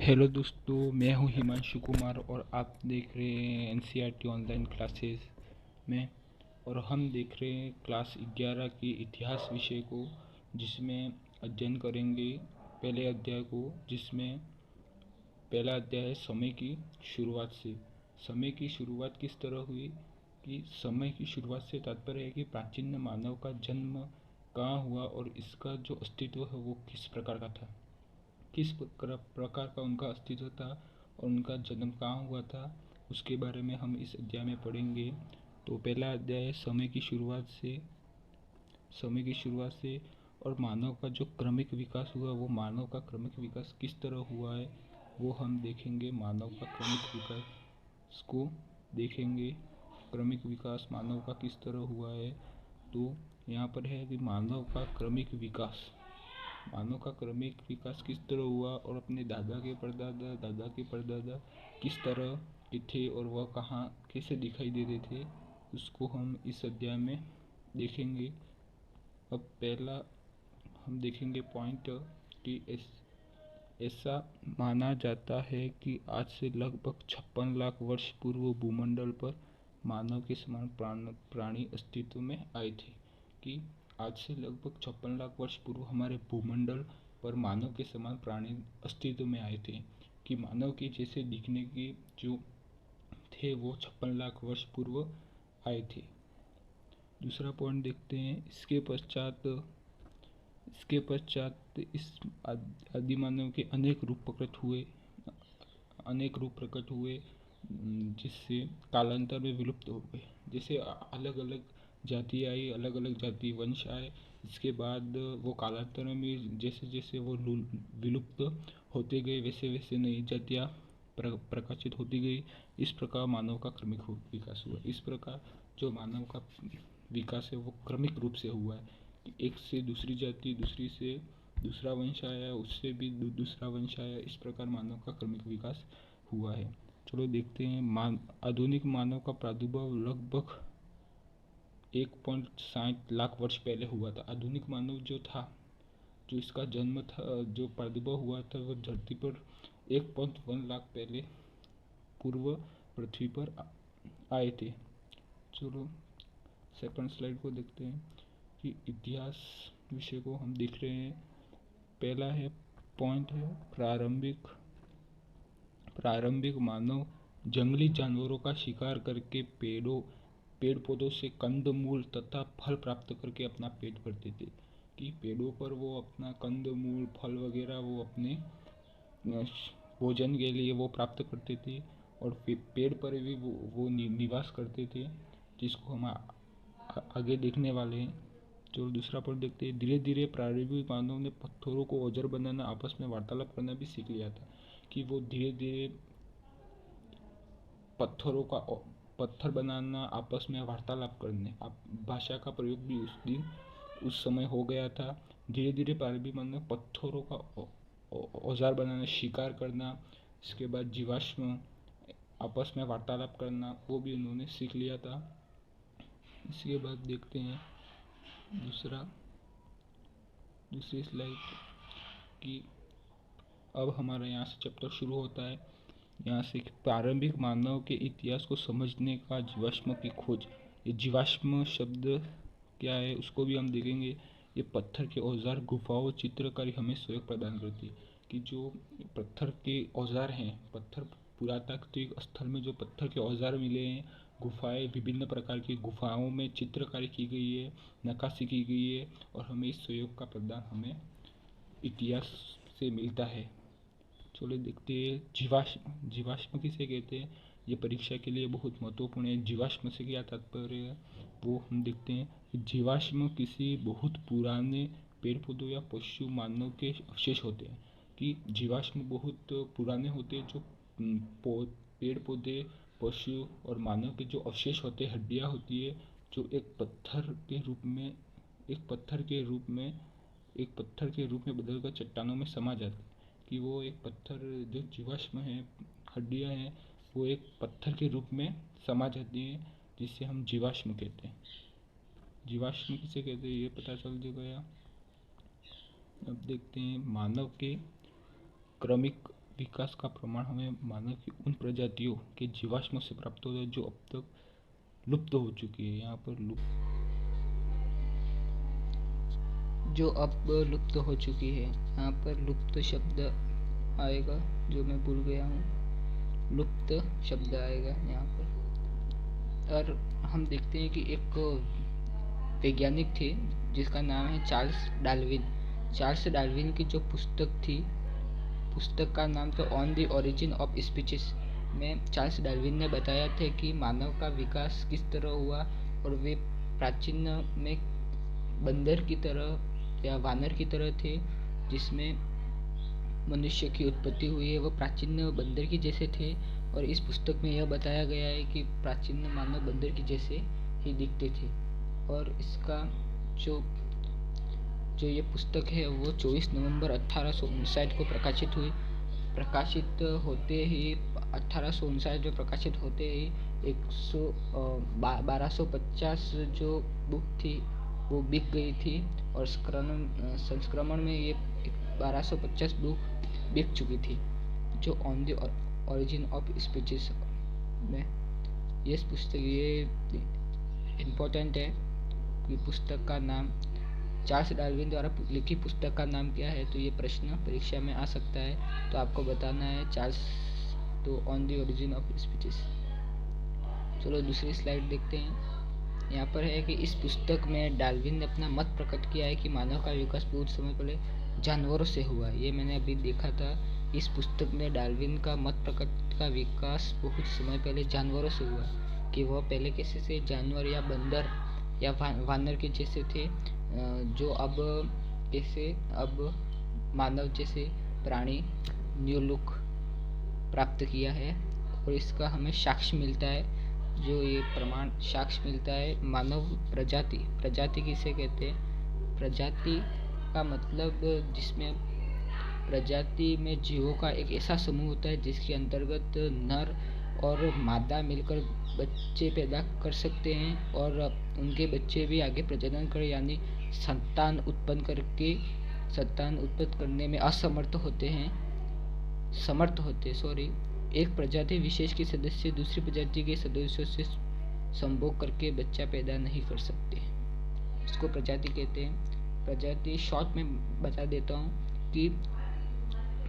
Hello दोस्तों, मैं हूं हिमांशु कुमार और आप देख रहे हैं एनसीईआरटी ऑनलाइन क्लासेस में। और हम देख रहे हैं क्लास 11 की इतिहास विषय को, जिसमें अध्ययन करेंगे पहले अध्याय को, जिसमें पहला अध्याय है समय की शुरुआत से। समय की शुरुआत किस तरह हुई, कि समय की शुरुआत से तात्पर्य है कि प्राचीन मानव का जन्म कहाँ हुआ और इसका जो अस्तित्व है वो किस प्रकार का था, किस प्रकार का उनका अस्तित्व था और उनका जन्म कहाँ हुआ था, उसके बारे में हम इस अध्याय में पढ़ेंगे। तो पहला अध्याय है समय की शुरुआत से और मानव का जो क्रमिक विकास हुआ, वो मानव का क्रमिक विकास किस तरह हुआ है वो हम देखेंगे। मानव का क्रमिक विकास को देखेंगे, क्रमिक विकास मानव का किस तरह हुआ है। तो यहाँ पर है कि मानव का क्रमिक विकास किस तरह हुआ और अपने दादा के परदादा किस तरह के थे और वह कहाँ कैसे दिखाई देते थे, उसको हम इस अध्याय में देखेंगे। अब पहला हम देखेंगे पॉइंट कि ऐसा माना जाता है कि आज से लगभग 56 लाख वर्ष पूर्व भूमंडल पर मानव के समान प्राणी अस्तित्व में आए थे। कि आज से लगभग 56 लाख वर्ष पूर्व हमारे भूमंडल पर मानव के समान प्राणी अस्तित्व में आए थे, कि मानव के जैसे दिखने के जो थे वो 56 लाख वर्ष पूर्व आए थे। दूसरा पॉइंट देखते हैं। इसके पश्चात इस आदिमानव के अनेक रूप प्रकट हुए, जिससे कालांतर में विलुप्त हो गए। जैसे अलग अलग जाति आई, अलग अलग जाति वंश आए, इसके बाद वो कालांतर में जैसे जैसे वो विलुप्त होते गए, वैसे वैसे नई जातियाँ प्रकाशित होती गई। इस प्रकार मानव का क्रमिक विकास हुआ। इस प्रकार जो मानव का विकास है वो क्रमिक रूप से हुआ है। एक से दूसरी जाति, दूसरी से दूसरा वंश आया, उससे भी दूसरा वंश आया। इस प्रकार मानव का क्रमिक विकास हुआ है। चलो देखते हैं। आधुनिक मानव का प्रादुर्भाव लगभग 1.60 लाख वर्ष पहले हुआ था। आधुनिक मानव जो था, जो इसका जन्म था, जो प्रादुर्भाव हुआ था, वो धरती पर 1.1 लाख पहले पूर्व पृथ्वी पर आए थे। चलो सेकंड स्लाइड को देखते हैं कि इतिहास विषय को हम देख रहे हैं। पहला है पॉइंट है प्रारंभिक मानव जंगली जानवरों का शिकार करके पेड़ पौधों से कंद मूल तथा फल प्राप्त करके अपना पेट भरते थे। कि पेड़ों पर वो अपना कंद मूल फल वगैरह वो अपने भोजन के लिए वो प्राप्त करते थे और पेड़ पर भी वो निवास करते थे, जिसको हम आगे देखने वाले हैं। जो दूसरा पॉइंट देखते हैं। धीरे धीरे प्रारंभिक मानव ने पत्थरों को औजार बनाना, आपस में वार्तालाप करना भी सीख लिया था। कि वो धीरे धीरे पत्थर बनाना, आपस में वार्तालाप करने, भाषा का प्रयोग भी उस समय हो गया था। धीरे धीरे प्रारंभिक मानव पत्थरों का औजार बनाना, शिकार करना, इसके बाद जीवाश्म आपस में वार्तालाप करना, वो भी उन्होंने सीख लिया था। इसके बाद देखते हैं दूसरी स्लाइड की। अब हमारा यहाँ से चैप्टर शुरू होता है। यहाँ से प्रारंभिक मानव के इतिहास को समझने का जीवाश्म की खोज। ये जीवाश्म शब्द क्या है उसको भी हम देखेंगे। ये पत्थर के औजार, गुफाओं, चित्रकारी हमें सहयोग प्रदान करती है। कि जो पत्थर के औजार हैं, पत्थर पुरातात्विक स्थल में जो पत्थर के औजार मिले हैं, गुफाएं, विभिन्न प्रकार की गुफाओं में चित्रकारी की गई है, नक्काशी की गई है, और हमें इस सहयोग का प्रदान हमें इतिहास से मिलता है। चलो देखते हैं जीवाश्म किसे कहते हैं। ये परीक्षा के लिए बहुत महत्वपूर्ण है। जीवाश्म से क्या तात्पर्य है वो हम देखते हैं। जीवाश्म किसी बहुत पुराने पेड़ पौधों या पशु मानव के अवशेष होते हैं। कि जीवाश्म बहुत पुराने होते हैं, जो पेड़ पौधे, पशु और मानव के जो अवशेष होते हैं, हड्डियाँ होती है, जो एक पत्थर के रूप में बदलकर चट्टानों में समा जाते हैं। कि वो एक पत्थर, जो जीवाश्म है, हड्डियाँ हैं, वो एक पत्थर के रूप में समा जाती हैं, जिसे हम जीवाश्म कहते हैं। जीवाश्म किसे कहते हैं ये पता चल गया। अब देखते हैं मानव के क्रमिक विकास का प्रमाण हमें मानव की उन प्रजातियों के जीवाश्म से प्राप्त होता है जो अब तक लुप्त हो चुकी है। यहाँ पर लुप्त हो चुकी है। यहाँ पर लुप्त शब्द आएगा, जो मैं भूल गया हूँ। लुप्त शब्द आएगा यहाँ पर। और हम देखते हैं कि एक वैज्ञानिक थे जिसका नाम है चार्ल्स डार्विन। चार्ल्स डार्विन की जो पुस्तक थी, पुस्तक का नाम तो on the origin of species में चार्ल्स डार्विन ने बताया था कि मानव का विकास किस तरह हुआ और वे प्राचीन में बंदर की तरह या वानर की तरह थे, जिसमें मनुष्य की उत्पत्ति हुई है। वह प्राचीन बंदर की जैसे थे और इस पुस्तक में यह बताया गया है कि प्राचीन मानव बंदर की जैसे ही दिखते थे। और इसका जो ये पुस्तक है वो 24 नवंबर 1859 को प्रकाशित हुई। प्रकाशित होते ही 1859 में प्रकाशित होते ही 1250 जो बुक थी वो बिक गई थी और संस्करण में ये 1250 बुक बिक चुकी थी, जो on the origin of species में। ये पुस्तक ये इम्पोर्टेंट है कि पुस्तक का नाम चार्ल्स डार्विन द्वारा लिखी पुस्तक का नाम क्या है। तो ये प्रश्न परीक्षा में आ सकता है, तो आपको बताना है चार्ल्स तो on the origin of species. चलो दूसरी स्लाइड देखते हैं। यहाँ पर है कि इस पुस्तक में डार्विन ने अपना मत प्रकट किया है कि मानव का विकास बहुत समय पहले जानवरों से हुआ। ये मैंने अभी देखा था। इस पुस्तक में डार्विन का मत प्रकट का विकास बहुत समय पहले जानवरों से हुआ, कि वह पहले कैसे से जानवर या बंदर या वानर के जैसे थे, जो अब कैसे अब मानव जैसे प्राणी न्यू लुक प्राप्त किया है। और इसका हमें साक्ष्य मिलता है, जो ये प्रमाण साक्ष्य मिलता है मानव प्रजाति किसे कहते हैं। प्रजाति का मतलब जिसमें प्रजाति में जीवों का एक ऐसा समूह होता है जिसके अंतर्गत नर और मादा मिलकर बच्चे पैदा कर सकते हैं और उनके बच्चे भी आगे प्रजनन कर यानी संतान उत्पन्न करने में असमर्थ होते हैं। एक प्रजाति विशेष के सदस्य दूसरी प्रजाति के सदस्यों से संभोग करके बच्चा पैदा नहीं कर सकते, इसको प्रजाति कहते हैं। प्रजाति शॉर्ट में बता देता हूँ कि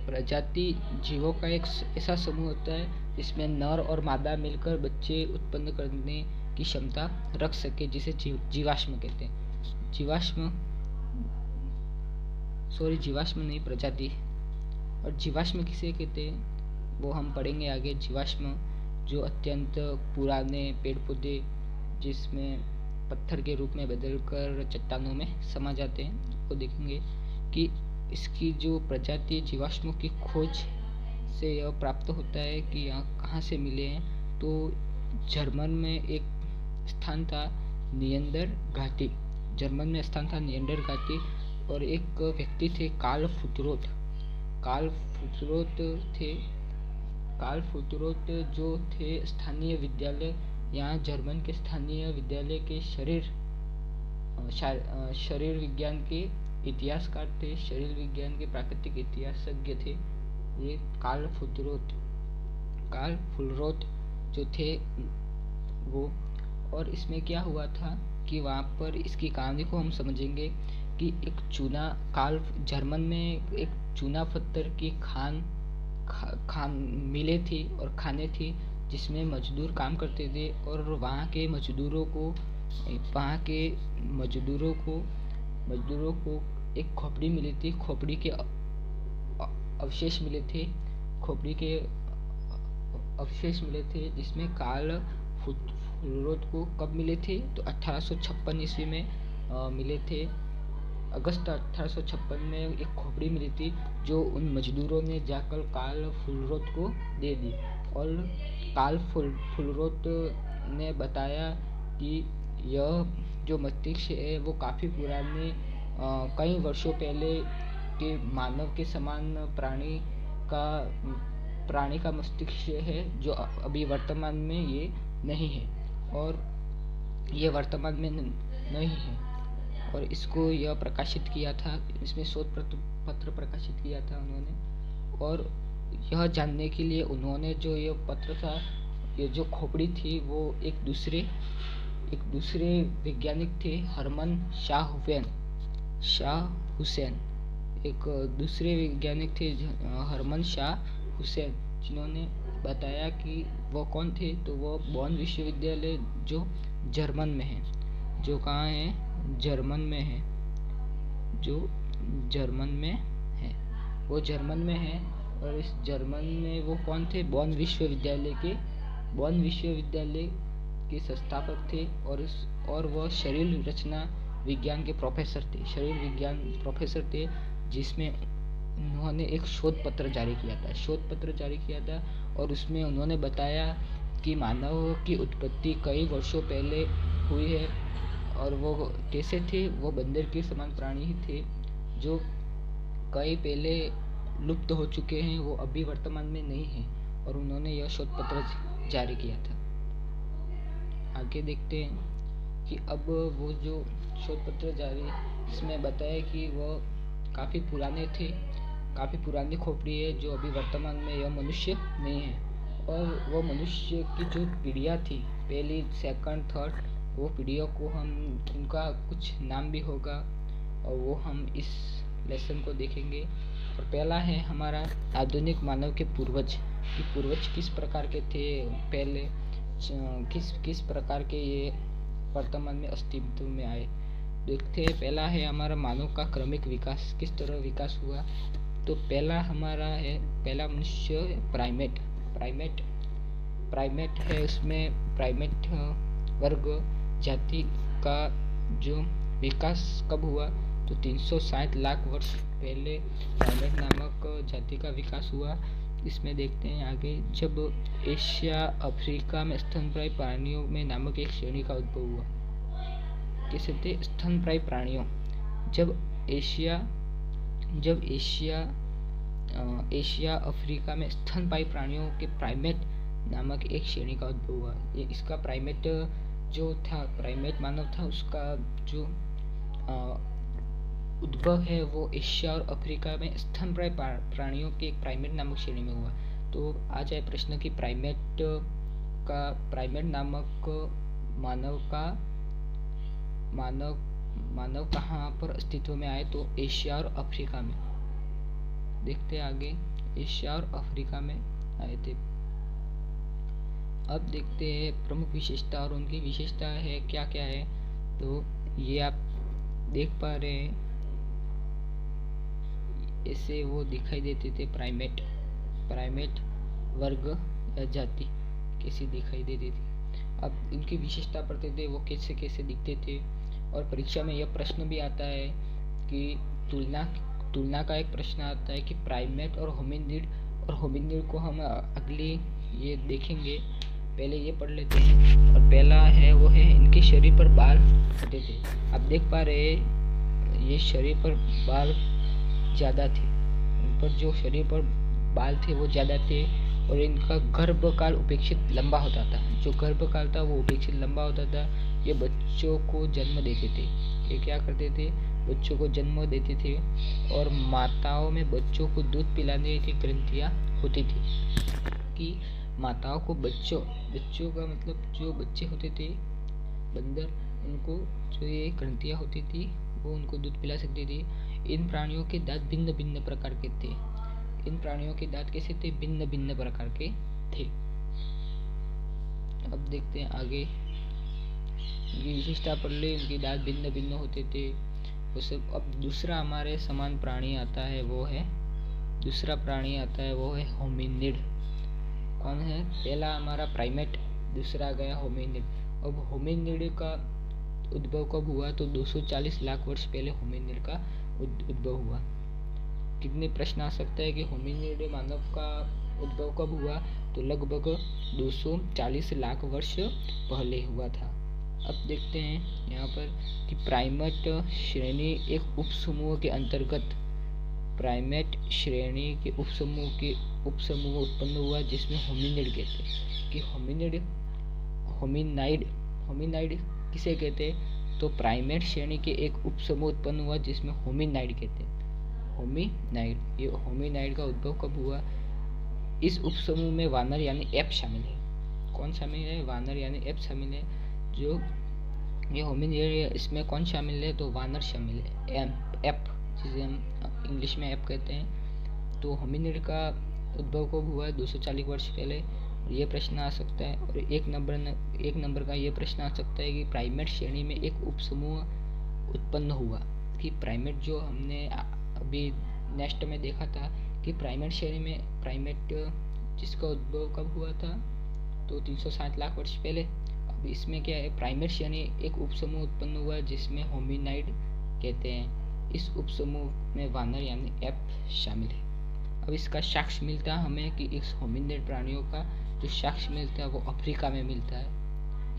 प्रजाति जीवों का एक ऐसा समूह होता है जिसमें नर और मादा मिलकर बच्चे उत्पन्न करने की क्षमता रख सके, जिसे जीवाश्म कहते हैं। जीवाश्म नहीं, प्रजाति। और जीवाश्म किसे कहते हैं वो हम पढ़ेंगे आगे। जीवाश्म जो अत्यंत पुराने पेड़ पौधे जिसमें पत्थर के रूप में बदलकर चट्टानों में समा जाते हैं, वो देखेंगे कि इसकी जो प्रजाति जीवाश्मों की खोज से यह प्राप्त होता है कि यहाँ कहाँ से मिले हैं। तो जर्मन में एक स्थान था नियंदर घाटी, और एक व्यक्ति थे कार्ल फुटरोट जो थे स्थानीय विद्यालय, यहाँ जर्मन के स्थानीय विद्यालय के शरीर विज्ञान के इतिहासकार थे, शरीर विज्ञान के प्राकृतिक इतिहासज्ञ थे ये कार्ल फुटरोट जो थे वो। और इसमें क्या हुआ था कि वहाँ पर इसकी कहानी को हम समझेंगे कि एक जर्मन में एक चूना पत्थर की खान मिले थी और खाने थी जिसमें मजदूर काम करते थे और वहाँ के मजदूरों को एक खोपड़ी मिली थी, खोपड़ी के अवशेष मिले थे जिसमें कार्ल फुटरोट को कब मिले थे तो 1856 ईस्वी में मिले थे। अगस्त 1856 में एक खोपड़ी मिली थी जो उन मजदूरों ने जाकर कार्ल फुटरोट को दे दी और कार्ल फुटरोट ने बताया कि यह जो मस्तिष्क है वो काफ़ी पुराने कई वर्षों पहले के मानव के समान प्राणी का मस्तिष्क है जो अभी वर्तमान में ये नहीं है और ये वर्तमान में नहीं है। और इसको यह प्रकाशित किया था, इसमें शोध पत्र प्रकाशित किया था उन्होंने। और यह जानने के लिए उन्होंने जो ये पत्र था, ये जो खोपड़ी थी, वो एक दूसरे वैज्ञानिक थे, हरमन शाह हुसैन, एक दूसरे वैज्ञानिक थे हरमन शाह हुसैन, जिन्होंने बताया कि वो कौन थे। तो वो बॉन विश्वविद्यालय जो जर्मन में है, जो कहाँ है, जर्मन में है, जो जर्मन में है, वो जर्मन में है। और इस जर्मन में वो कौन थे, बॉन विश्वविद्यालय के संस्थापक थे। और वह शरीर रचना विज्ञान के प्रोफेसर थे, शरीर विज्ञान प्रोफेसर थे, जिसमें उन्होंने एक शोध पत्र जारी किया था। और उसमें उन्होंने बताया कि मानव की उत्पत्ति कई वर्षों पहले हुई है, और वो कैसे थे, वो बंदर के समान प्राणी ही थे, जो कई पहले लुप्त हो चुके हैं, वो अभी वर्तमान में नहीं है। और उन्होंने यह शोध पत्र जारी किया था। आगे देखते हैं कि अब वो जो शोध पत्र जारी, इसमें बताया कि वो काफ़ी पुरानी खोपड़ी है, जो अभी वर्तमान में यह मनुष्य नहीं है। और वो मनुष्य की जो पीढ़ियाँ थी, पहली, सेकंड, थर्ड, वो पीढ़ियों को उनका कुछ नाम भी होगा, और वो हम इस लेसन को देखेंगे। और पहला है हमारा आधुनिक मानव के पूर्वज, कि पूर्वज किस प्रकार के थे पहले, किस प्रकार के ये वर्तमान में अस्तित्व में आए। देखते हैं, पहला है हमारा मानव का क्रमिक विकास, किस तरह विकास हुआ। तो पहला मनुष्य प्राइमेट है। उसमें प्राइमेट वर्ग जाति का जो विकास कब हुआ, तो 360 लाख वर्ष पहले प्राइमेट नामक जाति का विकास हुआ। इसमें देखते हैं आगे, जब एशिया अफ्रीका में स्तनप्रायी प्राणियों में नामक एक श्रेणी का उद्भव हुआ। कैसे थे स्तनप्रायी प्राणियों, जब एशिया अफ्रीका में स्तनपायी प्राणियों के प्राइमेट नामक एक श्रेणी का उद्भव हुआ। ये इसका प्राइमेट जो था, प्राइमेट मानव था, उसका जो उद्भव है वो एशिया और अफ्रीका में स्तनप्रायी प्राणियों के एक प्राइमेट नामक श्रेणी में हुआ। तो आ जाए प्रश्न कि प्राइमेट नामक मानव कहाँ पर अस्तित्व में आए, तो एशिया और अफ्रीका में। देखते हैं आगे, एशिया और अफ्रीका में आए थे। अब देखते हैं प्रमुख विशेषता, और उनकी विशेषता है क्या क्या है। तो ये आप देख पा रहे हैं, ऐसे वो दिखाई देते थे प्राइमेट वर्ग या जाति कैसी दिखाई देती थी। अब इनकी विशेषता पढ़ते थे, वो कैसे कैसे दिखते थे। और परीक्षा में यह प्रश्न भी आता है कि तुलना का एक प्रश्न आता है कि प्राइमेट और होमिनिड को हम अगली ये देखेंगे, पहले ये पढ़ लेते हैं। और पहला है वो है, इनके शरीर पर बाल होते थे। आप देख पा रहे हैं, ये शरीर पर बाल ज़्यादा थे, इन पर जो शरीर पर बाल थे वो ज़्यादा थे। और इनका गर्भकाल उपेक्षित लंबा होता था, जो गर्भकाल था वो उपेक्षित लंबा होता था। ये बच्चों को जन्म देते थे, ये क्या करते थे, बच्चों को जन्म देते थे। और माताओं में बच्चों को दूध पिलाने की ग्रंथियाँ होती थी, कि माताओं को बच्चों का मतलब जो बच्चे होते थे बंदर, उनको जो ये ग्रंथियाँ होती थी वो उनको दूध पिला सकती थी। इन प्राणियों के दांत भिन्न भिन्न प्रकार के थे। इन प्राणियों के दांत कैसे थे, भिन्न भिन्न प्रकार के थे। अब देखते हैं आगे, इनकी विशेषता पढ़ ले, इनके दांत भिन्न भिन्न होते थे वो सब। अब दूसरा हमारे समान प्राणी आता है वो है होमिनिड। कौन है, पहला हमारा प्राइमेट, दूसरा गया होमिनिड। अब होमिनिड का उद्भव कब हुआ, तो 240 लाख वर्ष पहले होमिनिड का उद्भव हुआ। कितने प्रश्न आ सकता है कि होमिनिड मानव का उद्भव कब हुआ, तो लगभग 240 लाख वर्ष पहले हुआ था। अब देखते हैं यहाँ पर कि प्राइमेट श्रेणी एक उपसमूह के अंतर्गत, प्राइमेट श्रेणी के उपसमूह उत्पन्न हुआ, जिसमें होमिनिड कहते हैं। कि होमिनाइड किसे कहते हैं, तो प्राइमेट श्रेणी के एक उपसमूह उत्पन्न हुआ जिसमें होमिनाइड कहते हैं। होमिनाइड का उद्भव कब हुआ, इस उपसमूह में वानर यानी एप शामिल है। कौन शामिल है? वानर यानी एप शामिल है। जो ये होमिनिड, इसमें कौन शामिल है? तो वानर शामिल है, एप जिसे हम इंग्लिश में एप कहते हैं। तो होमिनिड का उद्भव कब हुआ है? 240 वर्ष पहले। ये प्रश्न आ सकता है। और एक नंबर का ये प्रश्न आ सकता है कि प्राइमेट श्रेणी में एक उपसमूह उत्पन्न हुआ। कि प्राइमेट जो हमने अभी नेक्स्ट में देखा था कि प्राइमेट श्रेणी में प्राइमेट जिसका उद्भव कब हुआ था? तो 360 लाख वर्ष पहले। अब इसमें क्या है? प्राइमेट श्रेणी एक उपसमूह उत्पन्न हुआ जिसमें होमिनाइड कहते हैं। इस उपसमूह में वानर यानी एप शामिल है। अब इसका साक्ष्य मिलता है हमें कि इस होमिनिड प्राणियों का जो साक्ष्य मिलता है वो अफ्रीका में मिलता है।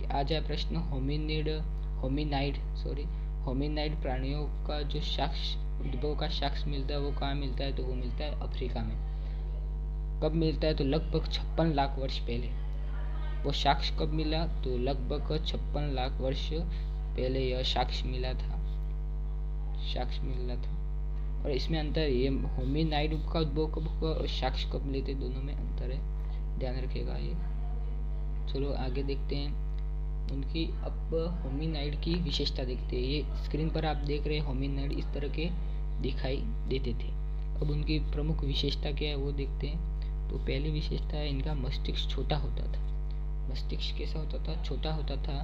आ जाए प्रश्न, होमिनाइड प्राणियों का जो साक्ष्य उद्भव का साक्ष्य मिलता है वो कहाँ मिलता है? तो वो मिलता है अफ्रीका में। कब मिलता है? तो लगभग 56 लाख वर्ष पहले। वो साक्ष्य कब मिला? तो लगभग 56 लाख वर्ष पहले यह साक्ष्य मिला था। और इसमें अंतर, ये होमिनाइड का उद्भव कब हुआ और साक्ष्य कब मिले थे, दोनों में अंतर है, ध्यान रखिएगा ये। चलो आगे देखते हैं उनकी। अब होमिनाइड की विशेषता देखते हैं। ये स्क्रीन पर आप देख रहे हैं होमिनाइड इस तरह के दिखाई देते थे। अब उनकी प्रमुख विशेषता क्या है वो देखते हैं। तो पहली विशेषता है इनका मस्तिष्क छोटा होता था। मस्तिष्क कैसा होता था? छोटा होता था।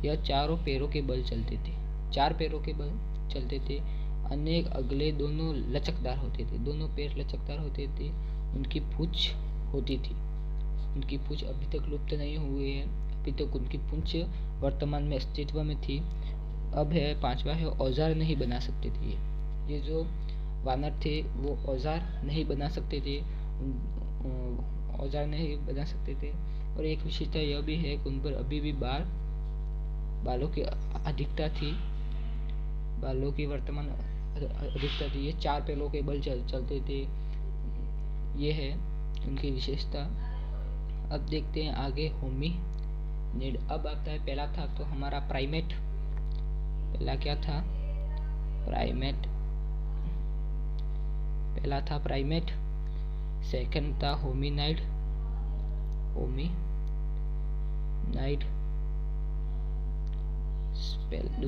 यह चारों पैरों के बल चलते थे, 4 पैरों के बल चलते थे। अनेक अगले दोनों लचकदार होते थे, दोनों पैर लचकदार होते थे। उनकी पूंछ होती थी। उनकी पूंछ अभी तक लुप्त नहीं हुई है, अभी तक उनकी पूंछ वर्तमान में अस्तित्व में थी। अब है 5वां है, औजार नहीं बना सकते थे। ये जो वानर थे वो औजार नहीं बना सकते थे, औजार नहीं बना सकते थे। और एक विशेषता यह भी है कि उन पर अभी भी बालों की अधिकता थी, बालों की वर्तमान अधिकता थी। ये 4 पैरों के बल चलते थे। ये है उनकी विशेषता। अब देखते हैं आगे होमिनिड। अब आता है, पहला था तो हमारा प्राइमेट। पहला क्या था? प्राइमेट। पहला था प्राइमेट, सेकंड था होमिनाइड।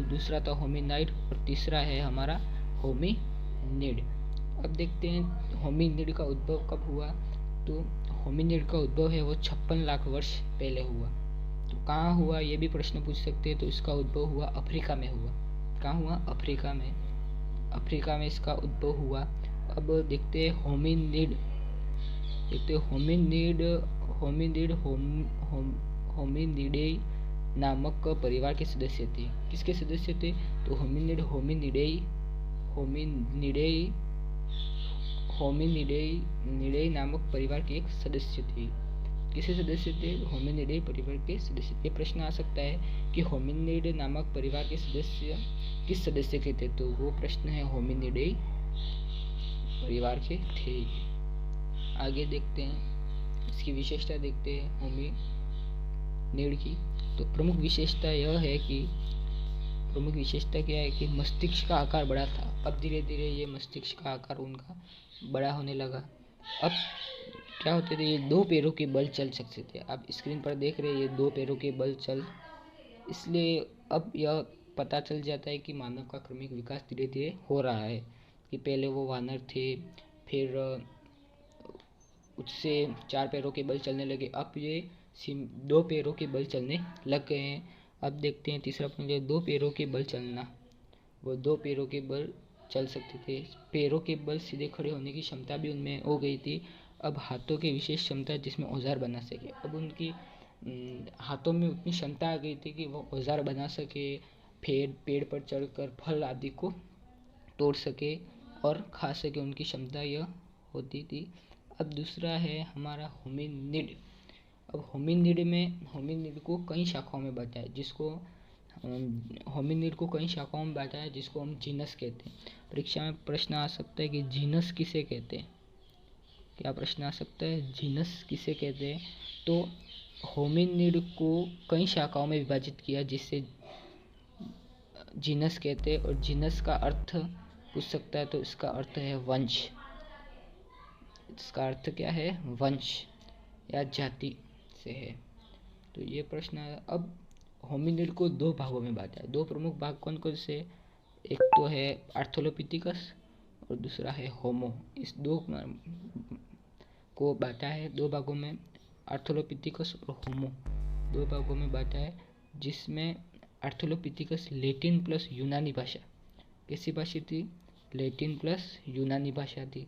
दूसरा था होमिनाइड और तीसरा है हमारा होमिनिड। अब देखते हैं होमिनिड का उद्भव कब हुआ। तो होमिनिड का उद्भव है वो 56 लाख वर्ष पहले हुआ। तो कहाँ हुआ ये भी प्रश्न पूछ सकते हैं। तो इसका उद्भव हुआ अफ्रीका में हुआ। कहाँ हुआ? अफ्रीका में। अफ्रीका में इसका उद्भव हुआ। अब देखते हैं होमिनिड। होमिनिडे नामक परिवार के सदस्य थे। किसके सदस्य थे? तो होमिनिडे नामक परिवार के एक सदस्य थे। किसके सदस्य थे? होमिनिडे परिवार के सदस्य। ये प्रश्न आ सकता है कि होमिनिड नामक परिवार के सदस्य किस सदस्य के थे? तो वो प्रश्न है होमिनिडे परिवार के थे। आगे देखते हैं इसकी विशेषता देखते हैं होमिनिड की। तो प्रमुख विशेषता यह है कि क्या है कि मस्तिष्क का आकार बड़ा था। अब धीरे धीरे ये मस्तिष्क का आकार उनका बड़ा होने लगा। अब क्या होते थे? ये 2 पैरों के बल चल सकते थे। आप स्क्रीन पर देख रहे हैं ये 2 पैरों के बल चल, इसलिए अब यह पता चल जाता है कि मानव का क्रमिक विकास धीरे धीरे हो रहा है। कि पहले वो वानर थे, फिर उससे 4 पैरों के बल चलने लगे, अब ये 2 पैरों के बल चलने लग गए हैं। अब देखते हैं तीसरा पॉइंट, 2 पैरों के बल चलना। वो 2 पैरों के बल चल सकते थे। पैरों के बल सीधे खड़े होने की क्षमता भी उनमें हो गई थी। अब हाथों की विशेष क्षमता जिसमें औजार बना सके। अब उनकी हाथों में उतनी क्षमता आ गई थी कि वो औजार बना सके, पेड़ पर चढ़कर फल आदि को तोड़ सके और खा सके, उनकी क्षमता यह होती थी। अब दूसरा है हमारा होमिनिड। अब होमिनिड को कई शाखाओं में बांटा है, जिसको हम जीनस कहते हैं। परीक्षा में प्रश्न आ सकता है कि जीनस किसे कहते हैं। क्या प्रश्न आ सकता है? जीनस किसे कहते हैं? तो होमिनिड को कई शाखाओं में विभाजित किया जिससे जीनस कहते हैं। और जीनस का अर्थ पूछ सकता है तो इसका अर्थ है वंश। इसका अर्थ क्या है? वंश। या जाति से है। तो ये प्रश्न है। अब होमिनिड को दो भागों में बांटा है। दो प्रमुख भाग कौन कौन से? एक तो है आर्थ्रोलोपिथिकस और दूसरा है होमो। इस दो को बांटा है दो भागों में, आर्थ्रोलोपिथिकस और होमो दो भागों में बांटा है, जिसमें आर्थ्रोलोपिथिकस लैटिन प्लस यूनानी भाषा, कैसी भाषा थी? लैटिन प्लस यूनानी भाषा थी,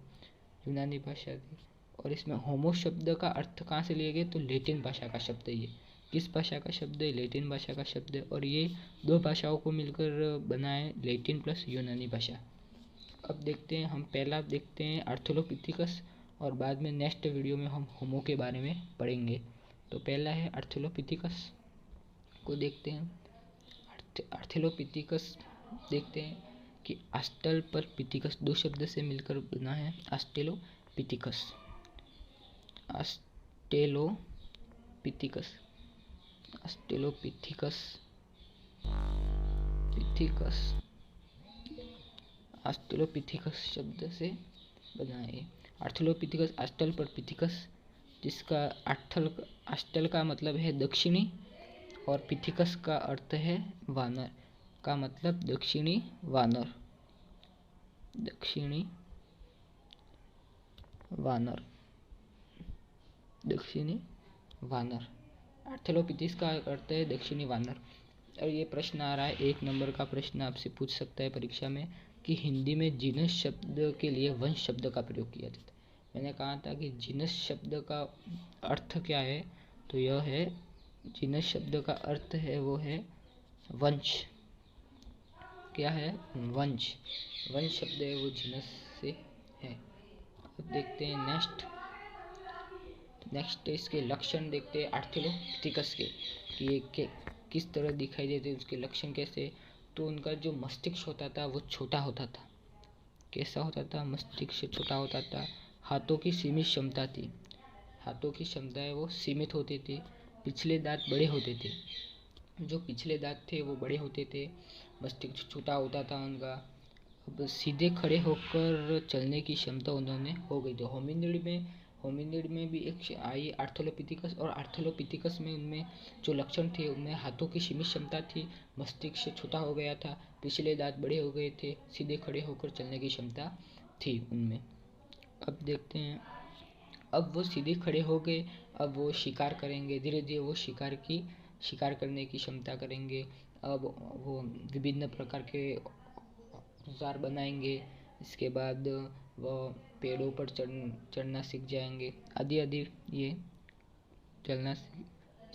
और इसमें होमो शब्द का अर्थ कहाँ से लिए गए? तो लैटिन भाषा का शब्द है। ये किस भाषा का शब्द है? लैटिन भाषा का शब्द है, और ये दो भाषाओं को मिलकर बना है लैटिन प्लस यूनानी भाषा। अब देखते हैं, हम पहला देखते हैं आर्थ्रोलोपिथिकस, और बाद में नेक्स्ट वीडियो में हम होमो के बारे में पढ़ेंगे। तो पहला है आर्थ्रोलोपिथिकस को देखते हैं। आर्थ्रोलोपिथिकस देखते हैं कि आस्टल पर पिथिकस दो शब्द से मिलकर बना है आस्टेलोपिथिकस। आस्टेलोपिथिकस शब्द से बना है। आर्थ्रोलोपिथिकस आस्टल पर पिथिकस, जिसका आस्टल का मतलब है दक्षिणी और पिथिकस का अर्थ है वानर, का मतलब दक्षिणी वानर। आर्थ्रोलोपिथिकस का अर्थ है दक्षिणी वानर। और ये प्रश्न आ रहा है, 1 नंबर का प्रश्न आपसे पूछ सकता है परीक्षा में कि हिंदी में जीनस शब्द के लिए वंश शब्द का प्रयोग किया जाता है। मैंने कहा था कि जीनस शब्द का अर्थ क्या है? तो यह है, जीनस शब्द का अर्थ है वो है वंश। क्या है? वंश शब्द है वो जीनस से है। अब देखते हैं नेक्स्ट इसके लक्षण देखते हैं आर्थ्रोलोपिथिकस के, कि ये किस तरह दिखाई देते हैं, उसके लक्षण कैसे। तो उनका जो मस्तिष्क होता था वो छोटा होता था। कैसा होता था? मस्तिष्क छोटा होता था। हाथों की सीमित क्षमता थी, हाथों की क्षमताएं वो सीमित होती थी। पिछले दांत बड़े होते थे, जो पिछले दांत थे वो बड़े होते थे। मस्तिष्क छोटा होता था उनका। अब सीधे खड़े होकर चलने की क्षमता उन्होंने हो गई थी। होमिनिड में भी एक आई आर्थ्रोलोपिथिकस, और आर्थ्रोलोपिथिकस में उनमें जो लक्षण थे उनमें हाथों की सीमित क्षमता थी, मस्तिष्क छोटा हो गया था, पिछले दांत बड़े हो गए थे, सीधे खड़े होकर चलने की क्षमता थी उनमें। अब देखते हैं, अब वो सीधे खड़े हो गए, अब वो शिकार करेंगे, धीरे धीरे वो शिकार करने की क्षमता करेंगे। अब वो विभिन्न प्रकार के औजार बनाएंगे। इसके बाद वो पेड़ों पर चढ़ना सीख जाएंगे, आदि ये चलना सीख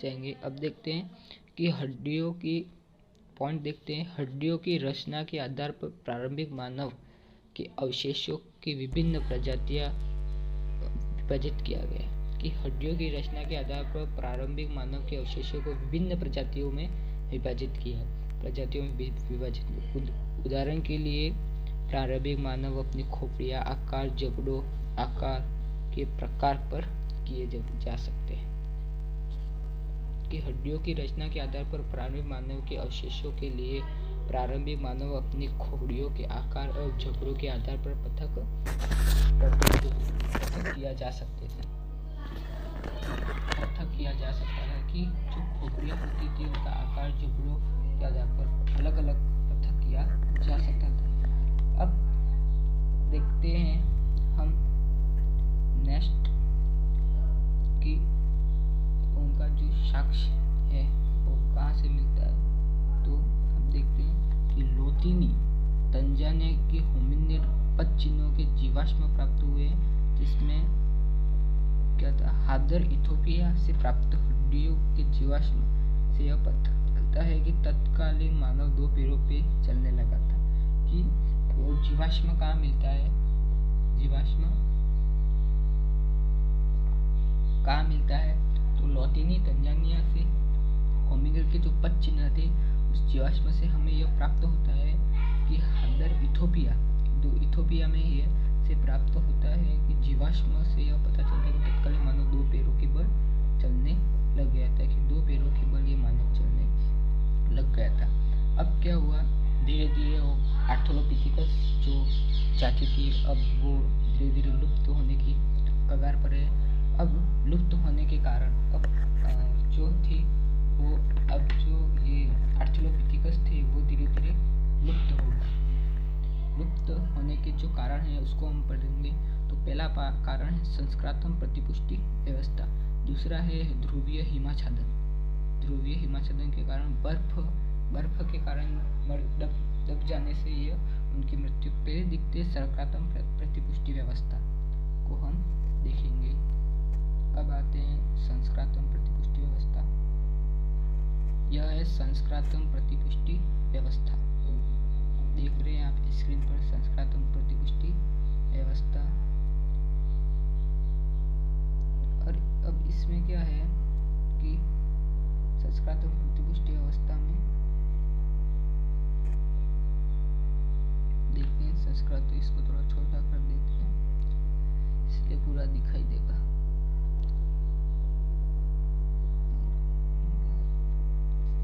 जाएंगे। अब देखते हैं कि हड्डियों की रचना के आधार पर प्रारंभिक मानव के अवशेषों की विभिन्न प्रजातियां विभाजित किया गया। कि हड्डियों की रचना के आधार पर प्रारंभिक मानव के अवशेषों को विभिन्न प्रजातियों में विभाजित किया। उदाहरण के लिए प्रारंभिक मानव अपनी खोपड़ियां आकार, जबड़ों आकार के प्रकार पर किए जा सकते हैं। कि हड्डियों की रचना के आधार पर प्रारंभिक मानव के अवशेषों के लिए प्रारंभिक मानव अपनी खोपड़ियों के आकार और जबड़ों के आधार पर पृथक किया जा सकता है। कि जो खोपड़ियां होती थी उनका आकार जबड़ों के आधार पर अलग अलग पृथक किया जा सकता था। अब देखते हैं हम नेक्स्ट कि उनका जो साक्ष्य है वो कहाँ से मिलता है। तो हम देखते हैं कि लोतीनी तंजानिया के होमिनिड पदचिन्हों के जीवाश्म प्राप्त हुए, जिसमें क्या था, हादर इथोपिया से प्राप्त हड्डियों के जीवाश्म से यह पता चलता है कि तत्कालीन मानव दो पैरों पे चलने लगा था। कि वो जीवाश्म कहाँ मिलता है, तो लोतीनी तंजानिया से होमिनिड के जो पद चिन्ह थे उस जीवाश्म से हमें यह प्राप्त होता है कि हादर इथोपिया में ही से प्राप्त होता है कि जीवाश्म से यह पता चलता है कि तत्कालीन मानव दो पैरों के बल चलने लग गया था। कि दो पैरों के बल ये मानव चलने लग गया था। अब क्या हुआ, धीरे धीरे वो आर्थ्रोलोपिथिकस जो जाति थी अब वो धीरे धीरे लुप्त होने की कगार पर है। अब लुप्त होने के कारण अब जो थी वो अब जो ये आर्थ्रोपिथिकस थे वो धीरे धीरे लुप्त हो गए। लुप्त होने के जो कारण है उसको हम पढ़ेंगे। तो पहला कारण है संस्क्रातम प्रतिपुष्टि व्यवस्था, दूसरा है ध्रुवीय हिमाच्छादन। ध्रुवीय हिमाच्छादन के कारण बर्फ के कारण दब जाने से ये उनकी मृत्यु पहले दिखते संस्क्रातम प्रतिपुष्टि व्यवस्था को हम देखेंगे। अब आते हैं संस्क्रातम प्रतिपुष्टि व्यवस्था। यह है संस्क्रातम प्रतिपुष्टि व्यवस्था, देख रहे हैं आप स्क्रीन पर संस्क्रातम प्रतिपुष्टि व्यवस्था। और अब इसमें क्या है कि संस्क्रातम प्रतिपुष्टि व्यवस्था में देखते हैं संस्कृत, इसको थोड़ा छोटा कर देते हैं इसलिए पूरा दिखाई देगा।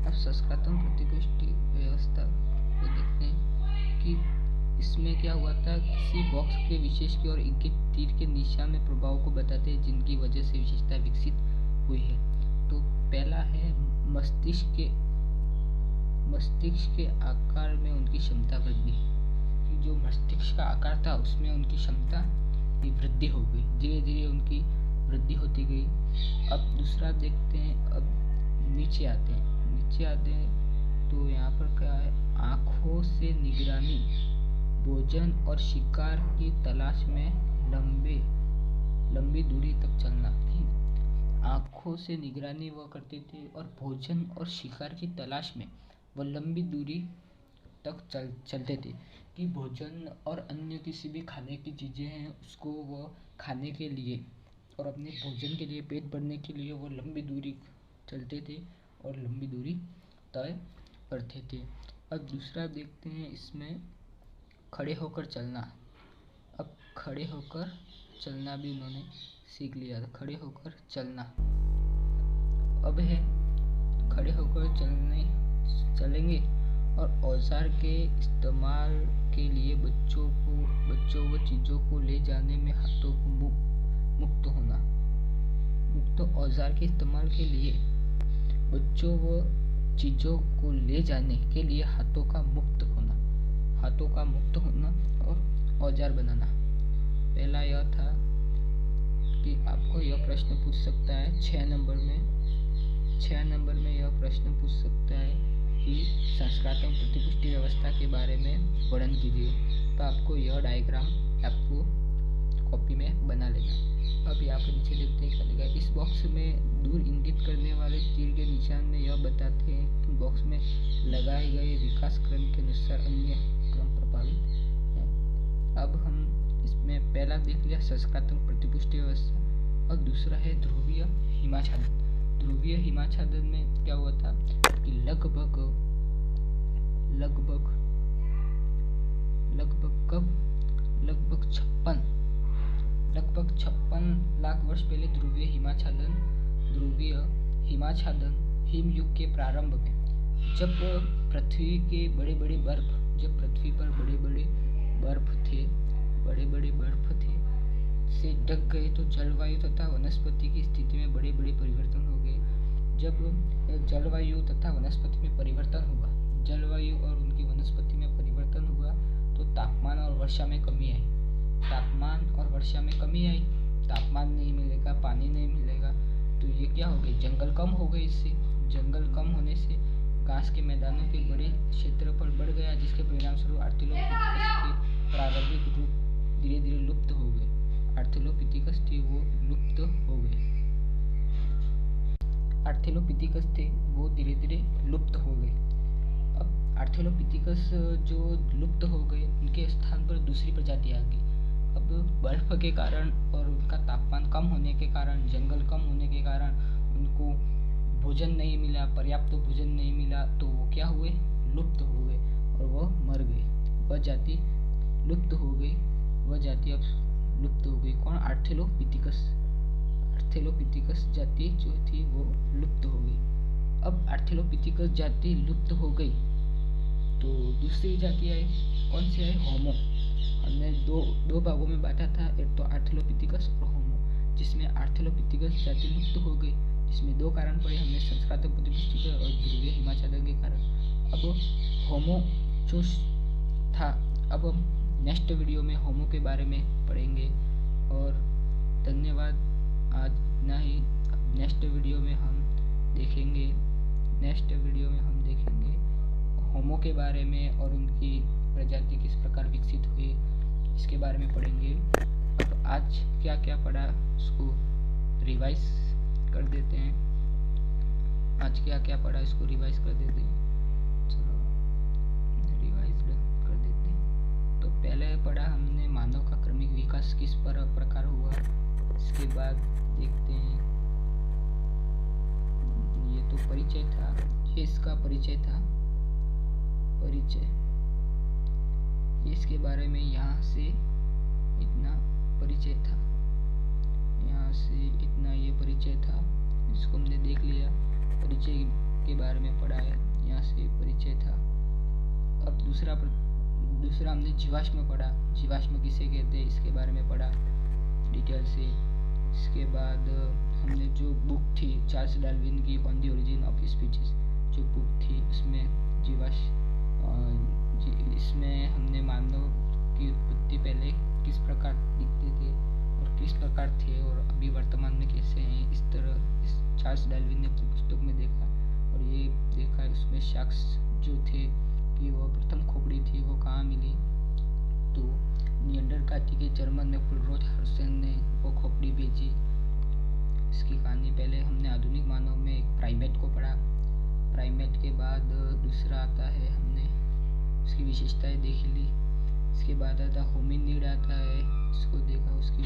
अब संस्क्रातम प्रतिपुष्टि व्यवस्था को देखते हैं कि इसमें क्या हुआ था, किसी बॉक्स के विशेष की ओर इंगित तीर के निशान में प्रभाव को बताते हैं जिनकी वजह से विशेषता विकसित हुई है। तो पहला है मस्तिष्क के आकार में उनकी क्षमता वृद्धि। जो मस्तिष्क का आकार था उसमें उनकी क्षमता की वृद्धि हो गई, धीरे धीरे उनकी वृद्धि होती गई। अब दूसरा देखते हैं, अब नीचे आते हैं तो यहाँ पर क्या है, आँखों से निगरानी, भोजन और शिकार की तलाश में लंबी दूरी तक चलना। आँखों से निगरानी वह करते थे और भोजन और शिकार की तलाश में वह लंबी दूरी तक चलते थे कि भोजन और अन्य किसी भी खाने की चीज़ें हैं उसको वह खाने के लिए और अपने भोजन के लिए, पेट भरने के लिए वो लंबी दूरी चलते थे और लंबी दूरी तय करते थे। अब दूसरा देखते हैं इसमें खड़े होकर चलना। अब खड़े होकर चलना भी उन्होंने सीख लिया था, खड़े होकर चलना। अब है खड़े होकर चलेंगे और औजार के इस्तेमाल के लिए बच्चों व चीज़ों को ले जाने में हाथों को मुक्त होना। मुक्त औजार के इस्तेमाल के लिए बच्चों व चीज़ों को ले जाने के लिए हाथों का मुक्त होना और औजार बनाना। पहला यह था कि आपको यह प्रश्न पूछ सकता है 6 नंबर में यह प्रश्न पूछ सकता है कि संस्क्रातम प्रतिपुष्टि व्यवस्था के बारे में वर्णन कीजिए। तो आपको यह डायग्राम आपको कॉपी में बना लेना। अब यहाँ पर नीचे देखते हैं क्या लिखा है, इस बॉक्स में दूर इंगित करने वाले तीर के निशान में यह बताते हैं कि बॉक्स में लगाए गए विकास क्रम के अनुसार अन्य क्रम प्रभावित हैं। अब हम इसमें पहला देख लिया संस्क्रातम प्रतिपुष्टि व्यवस्था और दूसरा है ध्रुवीय हिमाच्छादन। ध्रुवीय हिमाच्छादन में क्या हुआ था कि लगभग 56 लाख वर्ष पहले ध्रुवीय हिमाच्छादन हिमयुग के प्रारंभ में, जब पृथ्वी पर बड़े बड़े बर्फ थे से ढक गए तो जलवायु तथा वनस्पति की स्थिति में बड़े परिवर्तन हो गए। जब जलवायु तथा वनस्पति में परिवर्तन हुआ, जलवायु और उनकी वनस्पति में परिवर्तन हुआ तो तापमान और वर्षा में कमी आई। तापमान नहीं मिलेगा, पानी नहीं मिलेगा तो ये क्या हो गए, जंगल कम हो गए। इससे जंगल कम होने से घास के मैदानों के बड़े क्षेत्रफल बढ़ गया, जिसके परिणामस्वरूप आर्थ्रोपिथिकस के प्रारंभिक रूप धीरे धीरे लुप्त हो गए। आर्थ्रोपिथिकस थे वो लुप्त हो गए। अब आर्थ्रोपिथिकस जो लुप्त हो गए उनके स्थान पर दूसरी प्रजाति आ गई। अब बर्फ के कारण और उनका तापमान कम होने के कारण, जंगल कम होने के कारण उनको भोजन नहीं मिला, पर्याप्त भोजन नहीं मिला तो वो क्या हुए, लुप्त हो गए और वह मर गए। वह जाति लुप्त हो गई, अब लुप्त हो गई। कौन, आर्थ्रोपिथिकस जाति जो थी वो लुप्त हो गई। अब आर्थ्रोपिथिकस जाति लुप्त हो गई तो दूसरी जाति आई, कौन सी आई, होमो। हमने दो भागों में बांटा था, एक तो आर्थ्रोपिथिकस और होमो। जिसमें आर्थ्रोपिथेकस जाति लुप्त हो गई, जिसमें 2 कारण पड़े हमने, संस्क्रातोपुष्टिकर और ध्रुवीय हिमाच्छादन के कारण। अब होमो जो था, अब हम नेक्स्ट वीडियो में होमो के बारे में पढ़ेंगे। और धन्यवाद, आज इतना ही। नेक्स्ट वीडियो में हम देखेंगे होमो के बारे में और उनकी प्रजाति किस प्रकार विकसित हुई, इसके बारे में पढ़ेंगे। अब आज क्या क्या पढ़ा उसको रिवाइज कर देते हैं। चलो रिवाइज कर देते हैं। तो पहले पढ़ा हमने मानव का क्रमिक विकास किस प्रकार हुआ। इसके बाद देखते हैं, ये तो परिचय था, ये इसका परिचय था। इसके बारे में यहाँ से इतना परिचय था, ये परिचय था, इसको हमने देख लिया। परिचय के बारे में पढ़ा है, यहाँ से परिचय था। अब दूसरा हमने जीवाश्म पढ़ा, जीवाश्म किसे कहते हैं इसके बारे में पढ़ा डिटेल से। इसके बाद हमने जो बुक थी चार्ल्स डार्विन की on the origin of species, जो बुक थी उसमें इसमें हमने मानव की उत्पत्ति पहले किस प्रकार दिखते थे और किस प्रकार थे और अभी वर्तमान में कैसे हैं, इस तरह इस चार्ल्स डार्विन ने अपनी पुस्तक में देखा। और ये देखा उसमें शख्स जो थे कि वो प्रथम खोपड़ी थी वो कहाँ मिली, तो निएंडरथाल के जर्मन में फुलरोथ हर्सन ने वो खोपड़ी भेजी। इसकी कहानी पहले हमने आधुनिक मानव में एक प्राइमेट को पढ़ा। प्राइमेट के बाद दूसरा आता है, हमने उसकी विशेषताएं देख ली। इसके बाद आता होमिनिड आता है, इसको देखा। उसके